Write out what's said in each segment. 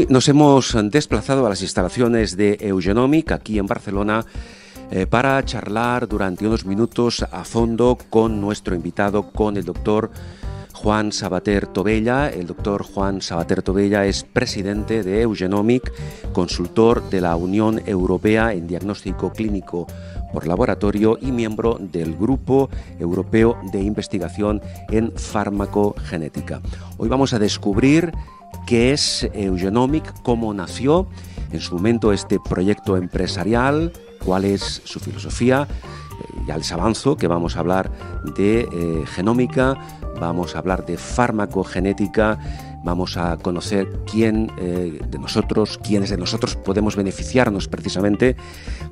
Hoy nos hemos desplazado a las instalaciones de Eugenomic, aquí en Barcelona, para charlar durante unos minutos a fondo con nuestro invitado, con el doctor Juan Sabater Tobella. El doctor Juan Sabater Tobella es presidente de Eugenomic, consultor de la Unión Europea en Diagnóstico Clínico por Laboratorio y miembro del Grupo Europeo de Investigación en Farmacogenética. Hoy vamos a descubrir qué es Eugenomic, cómo nació en su momento este proyecto empresarial, cuál es su filosofía. Ya les avanzo que vamos a hablar de genómica, vamos a hablar de farmacogenética, vamos a conocer quiénes de nosotros podemos beneficiarnos precisamente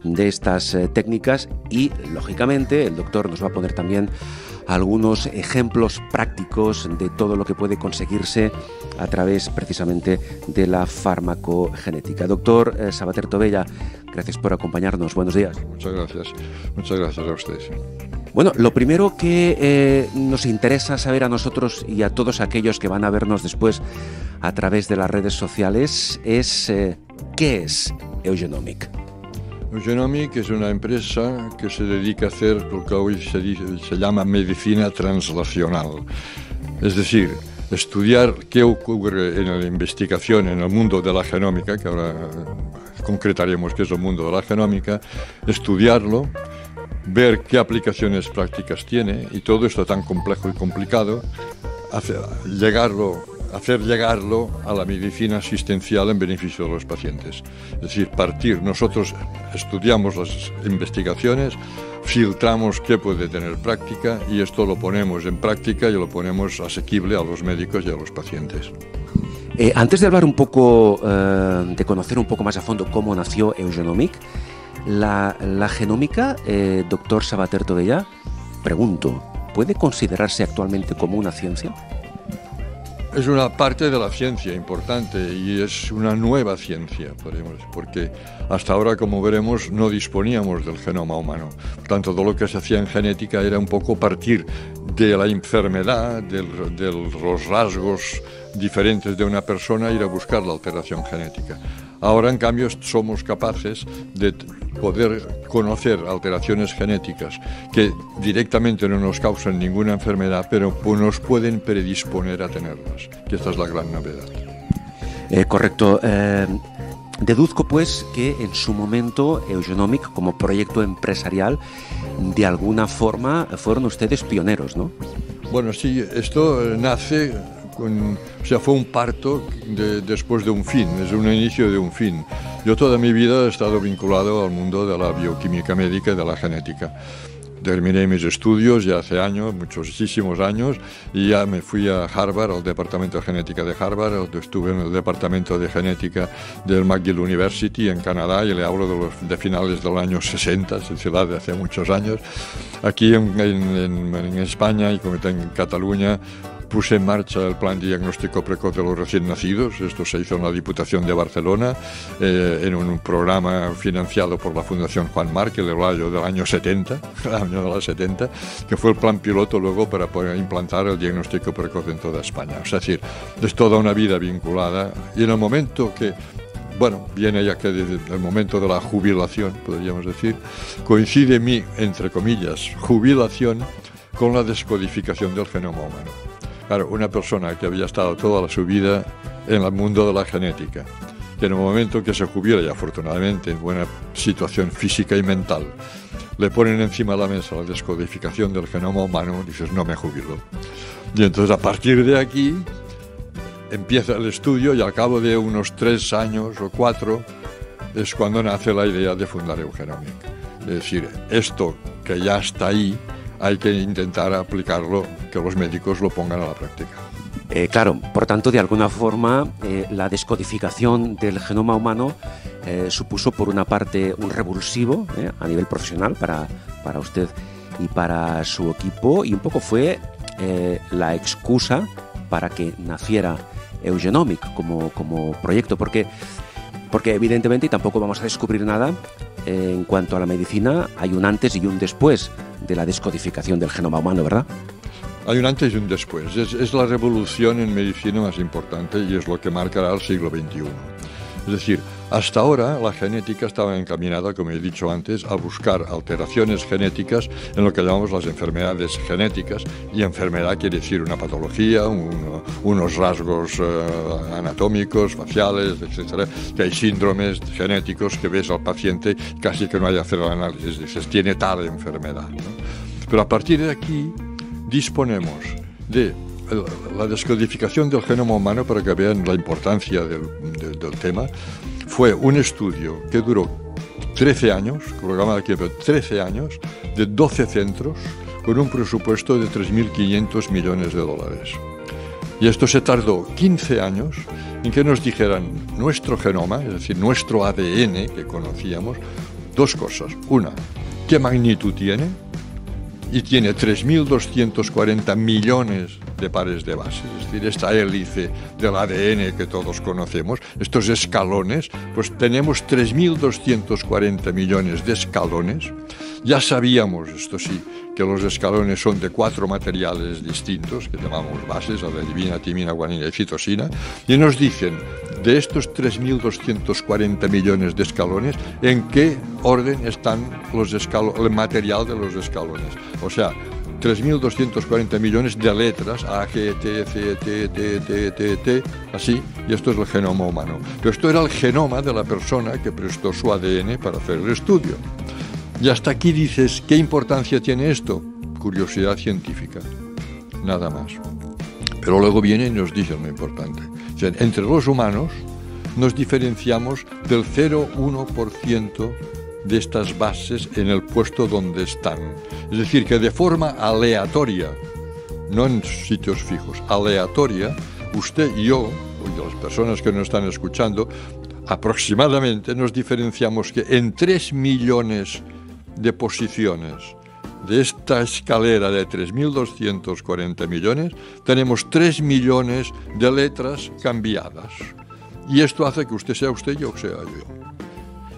de estas técnicas y, lógicamente, el doctor nos va a poner también algunos ejemplos prácticos de todo lo que puede conseguirse a través precisamente de la farmacogenética. Doctor Sabater Tobella, gracias por acompañarnos. Buenos días. Muchas gracias a ustedes. Bueno, lo primero que nos interesa saber a nosotros y a todos aquellos que van a vernos después a través de las redes sociales es ¿qué es Eugenomic? Eugenomic es una empresa que se dedica a hacer lo que hoy se llama medicina translacional. Es decir, estudiar qué ocurre en la investigación en el mundo de la genómica, que ahora concretaremos qué es el mundo de la genómica, estudiarlo, ver qué aplicaciones prácticas tiene, y todo esto tan complejo y complicado, hacer llegarlo a la medicina asistencial en beneficio de los pacientes. Es decir, nosotros estudiamos las investigaciones, filtramos qué puede tener práctica y esto lo ponemos en práctica y lo ponemos asequible a los médicos y a los pacientes. Antes de hablar un poco, de conocer un poco más a fondo cómo nació Eugenomic, la genómica, doctor Sabater Tobella, pregunto, ¿puede considerarse actualmente como una ciencia? Es una parte de la ciencia importante y es una nueva ciencia, podemos decir, porque hasta ahora, como veremos, no disponíamos del genoma humano. Por tanto, todo lo que se hacía en genética era un poco partir de la enfermedad, de los rasgos diferentes de una persona, ir a buscar la alteración genética. Ahora, en cambio, somos capaces de poder conocer alteraciones genéticas que directamente no nos causan ninguna enfermedad, pero nos pueden predisponer a tenerlas, que esta es la gran novedad. Correcto. Deduzco, pues, que en su momento Eugenomic, como proyecto empresarial, de alguna forma fueron ustedes pioneros, ¿no? Bueno, sí, esto nace... fue un parto después de un fin, es un inicio de un fin. Yo toda mi vida he estado vinculado al mundo de la bioquímica médica y de la genética. Terminé mis estudios ya hace años, muchísimos años, y ya me fui a Harvard, al departamento de genética de Harvard, donde estuve en el departamento de genética del McGill University en Canadá, y le hablo de finales del año 60, es decir, de hace muchos años. Aquí en España y en Cataluña, puse en marcha el plan de diagnóstico precoz de los recién nacidos. Esto se hizo en la Diputación de Barcelona, en un programa financiado por la Fundación Juan March, que le hablo yo del año 70, el año de los 70, que fue el plan piloto luego para poder implantar el diagnóstico precoz en toda España. Es decir, es toda una vida vinculada, y en el momento que viene ya que desde el momento de la jubilación, podríamos decir, coincide mi, entre comillas, jubilación con la descodificación del genoma humano. Claro, una persona que había estado toda su vida en el mundo de la genética, que en el momento que se jubila, y afortunadamente en buena situación física y mental, le ponen encima de la mesa la descodificación del genoma humano, dices, no me jubilo. Y entonces, a partir de aquí, empieza el estudio, y al cabo de unos 3 años o 4, es cuando nace la idea de fundar Eugenomic. Es decir, esto que ya está ahí, hay que intentar aplicarlo, que los médicos lo pongan a la práctica. Claro, por tanto, de alguna forma, la descodificación del genoma humano supuso, por una parte, un revulsivo a nivel profesional para usted y para su equipo, y un poco fue la excusa para que naciera Eugenomic como proyecto, porque evidentemente, y tampoco vamos a descubrir nada, en cuanto a la medicina, hay un antes y un después de la descodificación del genoma humano, ¿verdad? Hay un antes y un después. Es la revolución en medicina más importante y es lo que marcará el siglo XXI. Es decir, hasta ahora la genética estaba encaminada, como he dicho antes, a buscar alteraciones genéticas en lo que llamamos las enfermedades genéticas, y enfermedad quiere decir una patología, unos rasgos anatómicos, faciales, etcétera, que hay síndromes genéticos que ves al paciente casi que no hay que hacer el análisis, dices, tiene tal enfermedad, ¿no? Pero a partir de aquí disponemos de la descodificación del genoma humano, para que vean la importancia del tema. Fue un estudio que duró 13 años, programa de aquí, 13 años, de 12 centros, con un presupuesto de 3.500 millones de dólares. Y esto se tardó 15 años en que nos dijeran nuestro genoma, es decir, nuestro ADN que conocíamos, dos cosas. Una, ¿qué magnitud tiene? Y tiene 3.240 millones de pares de base, es decir, esta hélice del ADN que todos conocemos, estos escalones, pues tenemos 3.240 millones de escalones. Ya sabíamos, esto sí, que los escalones son de 4 materiales distintos, que llamamos bases, adenina, timina, guanina y citosina, y nos dicen, de estos 3.240 millones de escalones, ¿en qué orden están el material de los escalones? O sea, 3.240 millones de letras, A, G, T, C, T, T, T, T, T, así, y esto es el genoma humano. Pero esto era el genoma de la persona que prestó su ADN para hacer el estudio. Y hasta aquí dices, ¿qué importancia tiene esto? Curiosidad científica, nada más. Pero luego viene y nos dice lo importante. O sea, entre los humanos nos diferenciamos del 0,1% de estas bases en el puesto donde están. Es decir, que de forma aleatoria, no en sitios fijos, aleatoria, usted y yo, y las personas que nos están escuchando, aproximadamente nos diferenciamos que en 3 millones de posiciones de esta escalera de 3.240 millones, tenemos 3 millones de letras cambiadas. Y esto hace que usted sea usted y yo sea yo.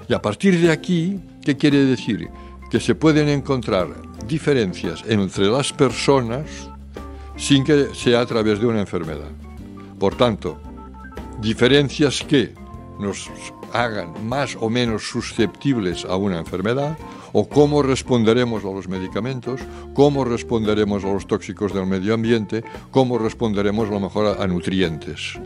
Y a partir de aquí, ¿qué quiere decir? Que se pueden encontrar diferencias entre las personas sin que sea a través de una enfermedad. Por tanto, diferencias que nos hagan más o menos susceptibles a una enfermedad, o cómo responderemos a los medicamentos, cómo responderemos a los tóxicos del medio ambiente, cómo responderemos a lo mejor a nutrientes.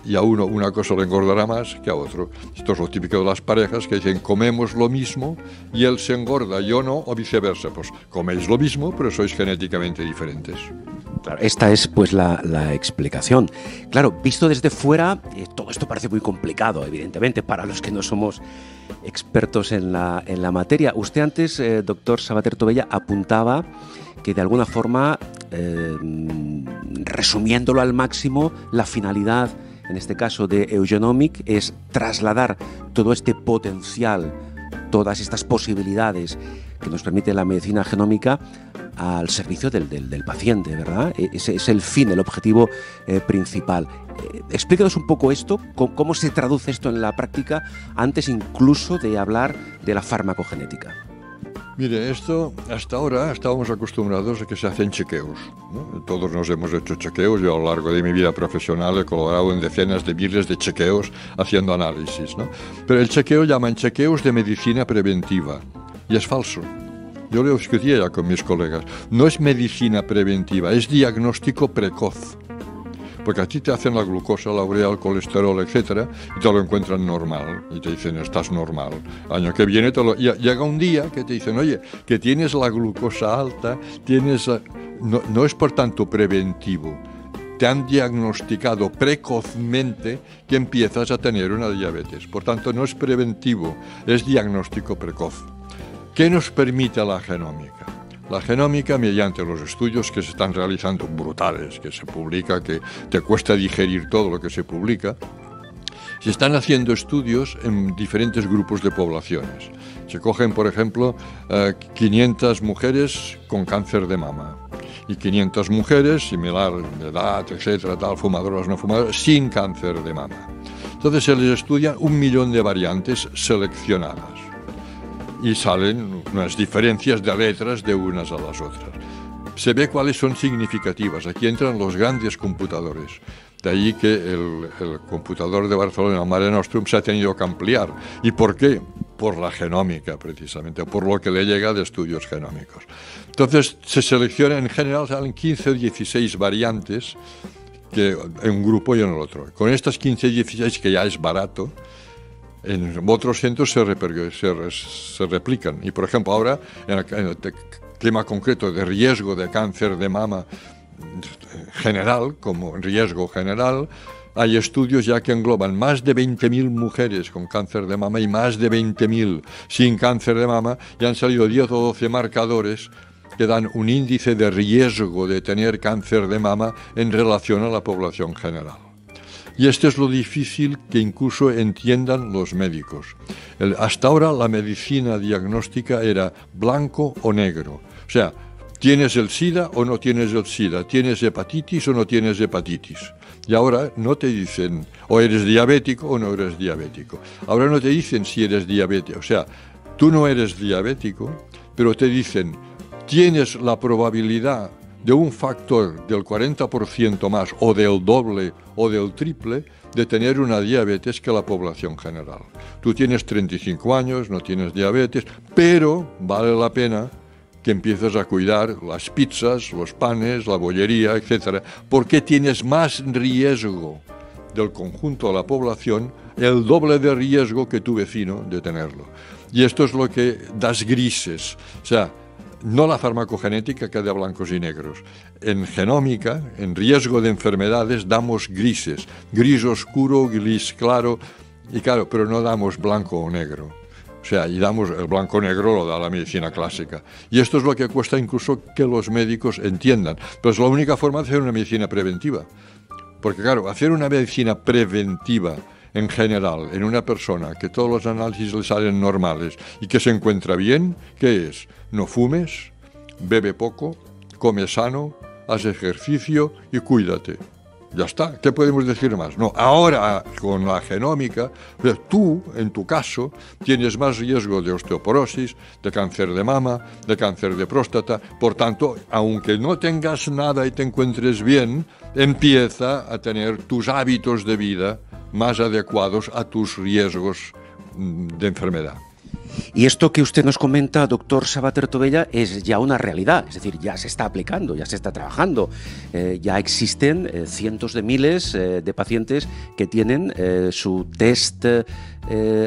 Y a uno una cosa le engordará más que a otro. Esto es lo típico de las parejas que dicen comemos lo mismo y él se engorda, yo no, o viceversa. Pues coméis lo mismo, pero sois genéticamente diferentes. Claro, esta es pues la explicación. Claro, visto desde fuera, todo esto parece muy complicado, evidentemente, para los que no somos expertos en la materia. Usted antes, doctor Sabater Tobella, apuntaba que de alguna forma, resumiéndolo al máximo, la finalidad, en este caso de Eugenomic, es trasladar todo este potencial, todas estas posibilidades que nos permite la medicina genómica al servicio del paciente, ¿verdad? Ese es el fin, el objetivo principal. Explícanos un poco esto, cómo se traduce esto en la práctica, antes incluso de hablar de la farmacogenética. Mire, esto hasta ahora estábamos acostumbrados a que se hacen chequeos, ¿no? Todos nos hemos hecho chequeos. Yo a lo largo de mi vida profesional he colaborado en decenas de miles de chequeos haciendo análisis, ¿no? Pero el chequeo llaman chequeos de medicina preventiva y es falso. Yo lo discutía ya con mis colegas. No es medicina preventiva, es diagnóstico precoz. Porque a ti te hacen la glucosa, la urea, el colesterol, etcétera, y te lo encuentran normal. Y te dicen, estás normal. Año que viene llega un día que te dicen, oye, que tienes la glucosa alta, no es por tanto preventivo. Te han diagnosticado precozmente que empiezas a tener una diabetes. Por tanto, no es preventivo, es diagnóstico precoz. ¿Qué nos permite la genómica? La genómica, mediante los estudios que se están realizando, brutales, que se publica, que te cuesta digerir todo lo que se publica, se están haciendo estudios en diferentes grupos de poblaciones. Se cogen, por ejemplo, 500 mujeres con cáncer de mama y 500 mujeres, similar de edad, etcétera, tal, fumadoras, no fumadoras, sin cáncer de mama. Entonces se les estudian 1 millón de variantes seleccionadas. Y salen unas diferencias de letras de unas a las otras. se ve cuáles son significativas. Aquí entran los grandes computadores. De ahí que el computador de Barcelona, el Mare Nostrum, se ha tenido que ampliar. ¿Y por qué? Por la genómica, precisamente, por lo que le llega de estudios genómicos. Entonces, se seleccionan, en general, salen 15 o 16 variantes que, en un grupo y en el otro. Con estas 15 o 16, que ya es barato, en otros centros se replican. Y, por ejemplo, ahora, en el tema concreto de riesgo de cáncer de mama general, como riesgo general, hay estudios ya que engloban más de 20.000 mujeres con cáncer de mama y más de 20.000 sin cáncer de mama, y han salido 10 o 12 marcadores que dan un índice de riesgo de tener cáncer de mama en relación a la población general. Y esto es lo difícil que incluso entiendan los médicos. Hasta ahora la medicina diagnóstica era blanco o negro. O sea, ¿tienes el SIDA o no tienes el SIDA? ¿Tienes hepatitis o no tienes hepatitis? Y ahora no te dicen o eres diabético o no eres diabético. Ahora no te dicen si eres diabético. O sea, tú no eres diabético, pero te dicen, tienes la probabilidad de un factor del 40% más o del doble o del triple de tener una diabetes que la población general. Tú tienes 35 años, no tienes diabetes, pero vale la pena que empieces a cuidar las pizzas, los panes, la bollería, etc., porque tienes más riesgo del conjunto de la población, el doble de riesgo que tu vecino de tenerlo. Y esto es lo que das grises, o sea, no la farmacogenética que da blancos y negros. En genómica, en riesgo de enfermedades, damos grises, gris oscuro, gris claro, y claro, pero no damos blanco o negro. O sea, y damos el blanco-negro lo da la medicina clásica. Y esto es lo que cuesta incluso que los médicos entiendan. Pero es la única forma de hacer una medicina preventiva. Porque claro, hacer una medicina preventiva en general, en una persona que todos los análisis le salen normales y que se encuentra bien, ¿qué es? No fumes, bebe poco, come sano, haz ejercicio y cuídate. Ya está, ¿qué podemos decir más? No, ahora con la genómica, tú, en tu caso, tienes más riesgo de osteoporosis, de cáncer de mama, de cáncer de próstata. Por tanto, aunque no tengas nada y te encuentres bien, empieza a tener tus hábitos de vida más adecuados a tus riesgos de enfermedad. Y esto que usted nos comenta, doctor Savater Tobella, es ya una realidad, es decir, ya se está aplicando, ya se está trabajando. Ya existen cientos de miles de pacientes que tienen su test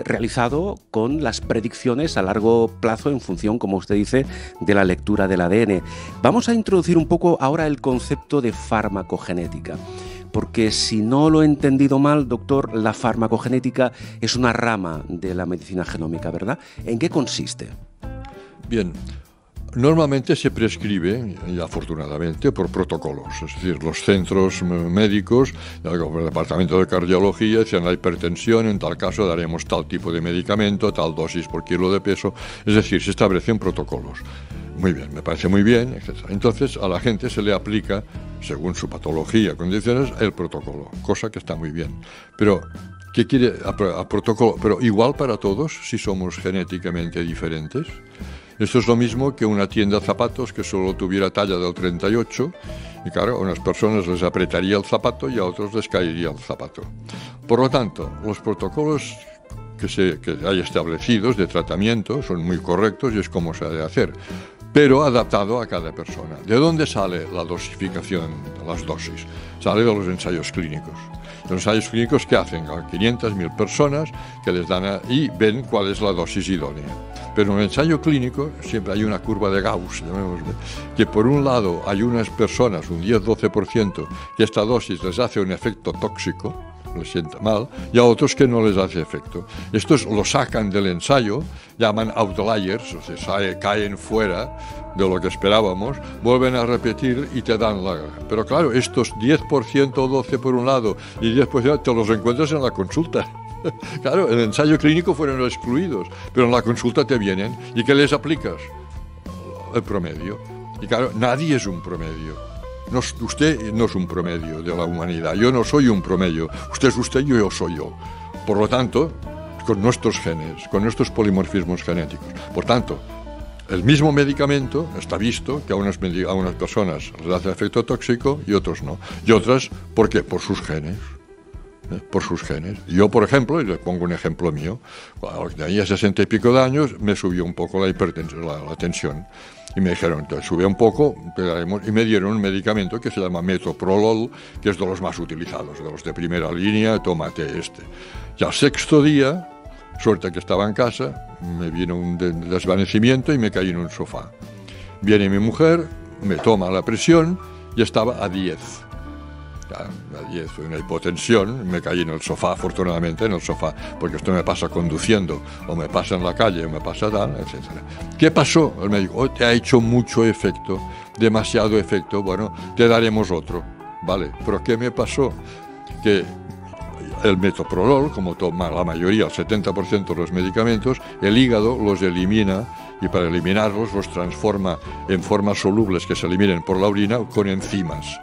realizado con las predicciones a largo plazo en función, como usted dice, de la lectura del ADN. Vamos a introducir un poco ahora el concepto de farmacogenética. Porque si no lo he entendido mal, doctor, la farmacogenética es una rama de la medicina genómica, ¿verdad? ¿En qué consiste? Bien, normalmente se prescribe, y afortunadamente, por protocolos. Es decir, los centros médicos, el departamento de cardiología, dicen la hipertensión, en tal caso daremos tal tipo de medicamento, tal dosis por kilo de peso. Es decir, se establecen protocolos. Muy bien, me parece muy bien, etc. Entonces a la gente se le aplica, según su patología, condiciones, el protocolo, cosa que está muy bien. Pero, ¿qué quiere a protocolo? Pero igual para todos, si somos genéticamente diferentes. Esto es lo mismo que una tienda de zapatos que solo tuviera talla del 38, y claro, a unas personas les apretaría el zapato y a otros les caería el zapato. Por lo tanto, los protocolos que hay establecidos de tratamiento son muy correctos y es como se ha de hacer, pero adaptado a cada persona. ¿De dónde sale la dosificación, las dosis? Sale de los ensayos clínicos. Los ensayos clínicos que hacen a 500, 1000 personas que les dan y ven cuál es la dosis idónea. Pero en el ensayo clínico siempre hay una curva de Gauss, que por un lado hay unas personas, un 10-12%, que esta dosis les hace un efecto tóxico, les sienta mal, y a otros que no les hace efecto. Estos lo sacan del ensayo, llaman outliers, o sea, caen fuera de lo que esperábamos, vuelven a repetir y te dan la... Pero claro, estos 10% o 12% por un lado y 10% te los encuentras en la consulta. Claro, en el ensayo clínico fueron excluidos, pero en la consulta te vienen. ¿Y qué les aplicas? El promedio. Y claro, nadie es un promedio. Usted no es un promedio de la humanidad. Yo no soy un promedio. Usted es usted, yo soy yo. Por lo tanto, con nuestros genes, con nuestros polimorfismos genéticos. Por tanto, el mismo medicamento está visto que a unas personas les hace efecto tóxico y otros no. Y otras, ¿por qué? Por sus genes. Por sus genes. Yo, por ejemplo, y le pongo un ejemplo mío, cuando tenía 60 y pico de años, me subió un poco la tensión. Y me dijeron, te sube un poco, y me dieron un medicamento que se llama Metoprolol, que es de los más utilizados, de los de primera línea, tómate este. Y al 6.º día, suerte que estaba en casa, me vino un desvanecimiento y me caí en un sofá. Viene mi mujer, me toma la presión y estaba a 10. A 10, una hipotensión, me caí en el sofá, afortunadamente en el sofá, porque esto me pasa conduciendo, o me pasa en la calle, o me pasa tal, etc. ¿Qué pasó? El médico, te ha hecho mucho efecto, demasiado efecto, bueno, te daremos otro. Vale, pero ¿qué me pasó? Que el metoprolol, como toma la mayoría, el 70% de los medicamentos, el hígado los elimina y para eliminarlos los transforma en formas solubles que se eliminen por la orina con enzimas.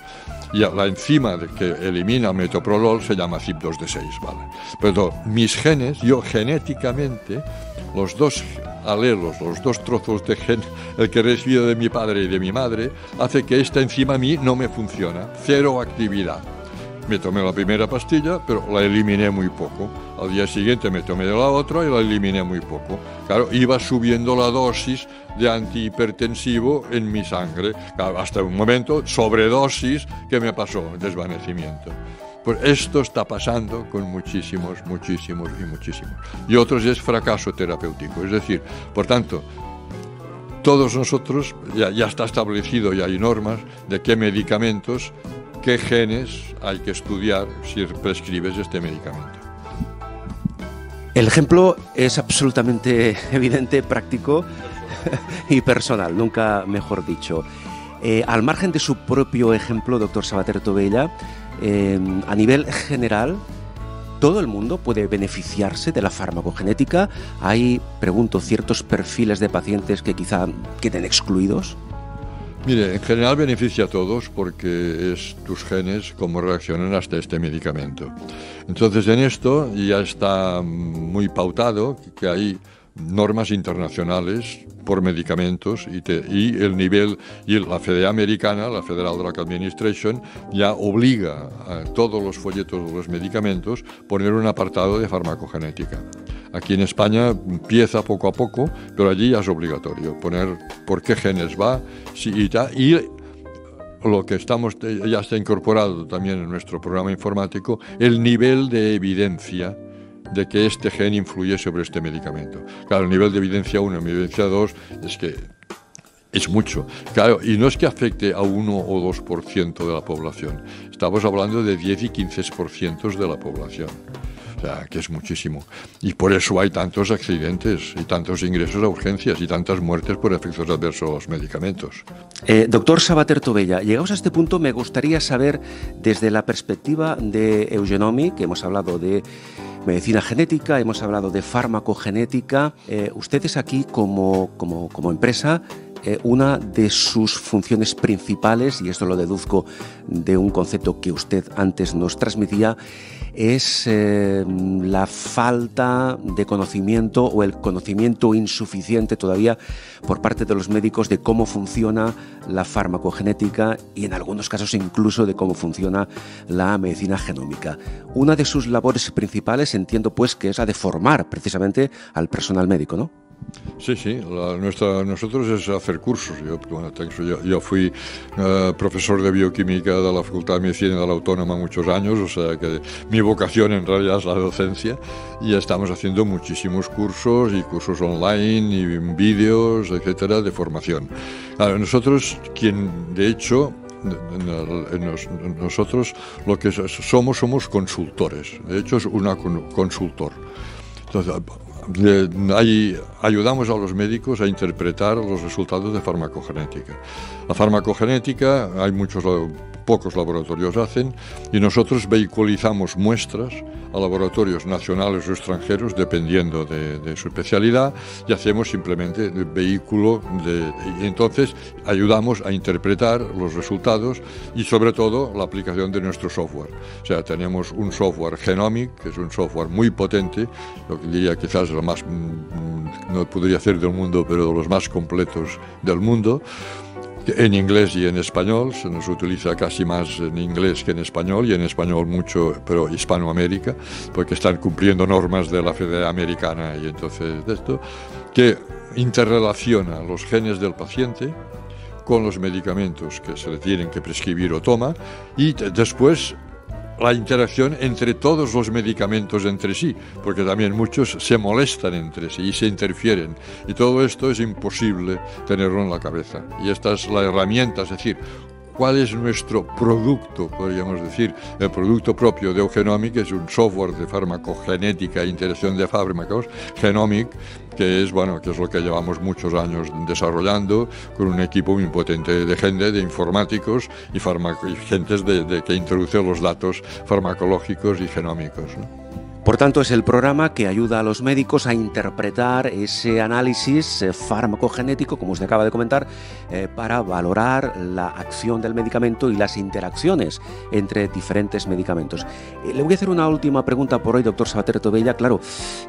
Y la enzima que elimina el metoprolol se llama CYP2D6, ¿vale? Pero mis genes, yo genéticamente, los dos alelos, los dos trozos de gen, el que he recibido de mi padre y de mi madre, hace que esta enzima a mí no me funciona, cero actividad. Me tomé la primera pastilla, pero la eliminé muy poco. Al día siguiente me tomé la otra y la eliminé muy poco. Claro, iba subiendo la dosis de antihipertensivo en mi sangre. Claro, hasta un momento, sobredosis, que me pasó, desvanecimiento. Pues esto está pasando con muchísimos. Y otros es fracaso terapéutico. Es decir, por tanto, todos nosotros, ya está establecido, ya hay normas de qué medicamentos, qué genes hay que estudiar si prescribes este medicamento. El ejemplo es absolutamente evidente, práctico y personal, nunca mejor dicho. Al margen de su propio ejemplo, doctor Sabater Tobella, a nivel general, ¿todo el mundo puede beneficiarse de la farmacogenética? ¿Hay, pregunto, ciertos perfiles de pacientes que quizá queden excluidos? Mire, en general beneficia a todos porque es tus genes cómo reaccionan hasta este medicamento. Entonces en esto ya está muy pautado que hay normas internacionales por medicamentos y el nivel, y la FDA americana, la Federal Drug Administration, ya obliga a todos los folletos de los medicamentos poner un apartado de farmacogenética. Aquí en España empieza poco a poco, pero allí ya es obligatorio poner por qué genes va y lo que ya está incorporado también en nuestro programa informático, el nivel de evidencia de que este gen influye sobre este medicamento. Claro, el nivel de evidencia 1 y evidencia 2 es que es mucho. Claro, y no es que afecte a 1 o 2% de la población, estamos hablando de 10 y 15% de la población. O sea, que es muchísimo. Y por eso hay tantos accidentes y tantos ingresos a urgencias y tantas muertes por efectos adversos a los medicamentos. Doctor Sabater Tobella, llegados a este punto me gustaría saber, desde la perspectiva de Eugenomic, que hemos hablado de medicina genética, hemos hablado de farmacogenética, ustedes aquí como empresa, una de sus funciones principales, y esto lo deduzco de un concepto que usted antes nos transmitía, es la falta de conocimiento o el conocimiento insuficiente todavía por parte de los médicos de cómo funciona la farmacogenética y en algunos casos incluso de cómo funciona la medicina genómica. Una de sus labores principales entiendo pues que es la de formar precisamente al personal médico, ¿no? Sí, nosotros es hacer cursos. Yo fui profesor de bioquímica de la Facultad de Medicina de la Autónoma muchos años, o sea que mi vocación en realidad es la docencia, y estamos haciendo muchísimos cursos y cursos online y vídeos, etcétera, de formación. Claro, nosotros, de hecho, nosotros lo que somos consultores. De hecho, es un consultor. Entonces, ayudamos a los médicos a interpretar los resultados de farmacogenética. La farmacogenética, hay muchos pocos laboratorios hacen, y nosotros vehiculizamos muestras a laboratorios nacionales o extranjeros, dependiendo de su especialidad, y hacemos simplemente el vehículo y entonces ayudamos a interpretar los resultados y sobre todo la aplicación de nuestro software. O sea, tenemos un software Genomic, que es un software muy potente, lo que diría quizás lo más, no podría ser del mundo, pero de los más completos del mundo, en inglés y en español. Se nos utiliza casi más en inglés que en español, y en español mucho, pero Hispanoamérica, porque están cumpliendo normas de la Federación Americana, y entonces de esto, que interrelaciona los genes del paciente con los medicamentos que se le tienen que prescribir o toma, y después la interacción entre todos los medicamentos entre sí, porque también muchos se molestan entre sí y se interfieren, y todo esto es imposible tenerlo en la cabeza. Y esta es la herramienta, es decir, ¿cuál es nuestro producto? Podríamos decir, el producto propio de Eugenomic es un software de farmacogenética e interacción de fármacos, Genomic, que es lo que llevamos muchos años desarrollando con un equipo muy potente de gente, de informáticos y gentes que introducen los datos farmacológicos y genómicos, ¿no? Por tanto, es el programa que ayuda a los médicos a interpretar ese análisis farmacogenético, como usted acaba de comentar, para valorar la acción del medicamento y las interacciones entre diferentes medicamentos. Le voy a hacer una última pregunta por hoy, doctor Sabater Tobella. Claro,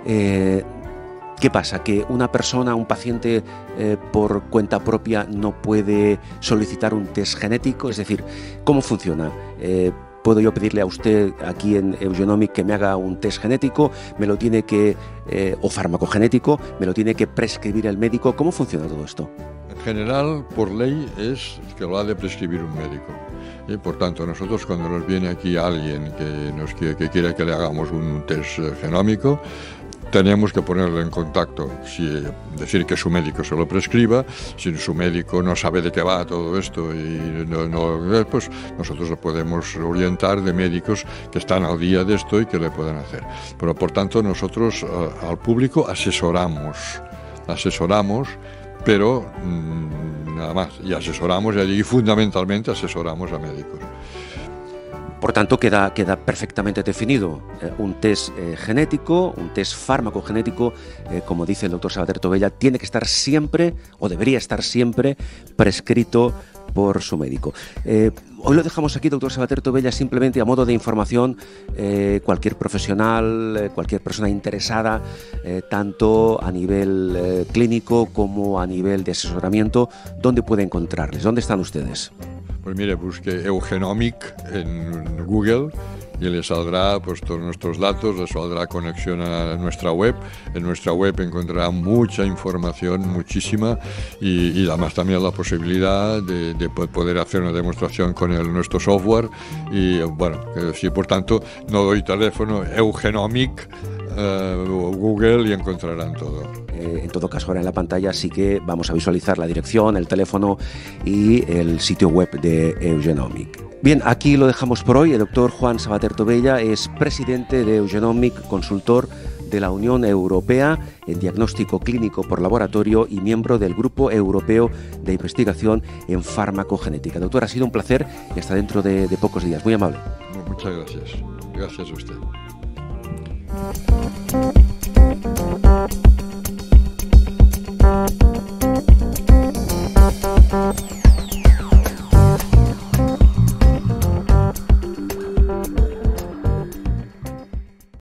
¿qué pasa? ¿Que una persona, un paciente, por cuenta propia no puede solicitar un test genético? Es decir, ¿cómo funciona? ¿Puedo yo pedirle a usted aquí en Eugenomic que me haga un test genético, me lo tiene que, o farmacogenético, me lo tiene que prescribir el médico? ¿Cómo funciona todo esto? En general, por ley, es que lo ha de prescribir un médico. Y por tanto, nosotros cuando nos viene aquí alguien que quiere que le hagamos un test genómico, tenemos que ponerlo en contacto, decir que su médico se lo prescriba. Si su médico no sabe de qué va todo esto, y pues nosotros lo podemos orientar de médicos que están al día de esto y que le pueden hacer. Pero por tanto nosotros al público asesoramos, pero nada más, y asesoramos y fundamentalmente asesoramos a médicos. Por tanto, queda perfectamente definido un test genético, un test farmacogenético, como dice el doctor Sabater Tobella, tiene que estar siempre, o debería estar siempre, prescrito por su médico. Hoy lo dejamos aquí, doctor Sabater Tobella, simplemente a modo de información. Cualquier profesional, cualquier persona interesada, tanto a nivel clínico como a nivel de asesoramiento, ¿dónde puede encontrarles? ¿Dónde están ustedes? Pues mire, busque Eugenomic en Google y le saldrá pues todos nuestros datos, le saldrá conexión a nuestra web. En nuestra web encontrará mucha información, muchísima, y además también la posibilidad de poder hacer una demostración con nuestro software. Y bueno, por tanto, no doy teléfono, Eugenomic, Google, y encontrarán todo. En todo caso, ahora en la pantalla sí que vamos a visualizar la dirección, el teléfono y el sitio web de Eugenomic. Bien, aquí lo dejamos por hoy. El doctor Juan Sabater Tobella es presidente de Eugenomic, consultor de la Unión Europea en diagnóstico clínico por laboratorio y miembro del Grupo Europeo de Investigación en Farmacogenética. Doctor, ha sido un placer y hasta dentro de pocos días. Muy amable. Muchas gracias. Gracias a usted.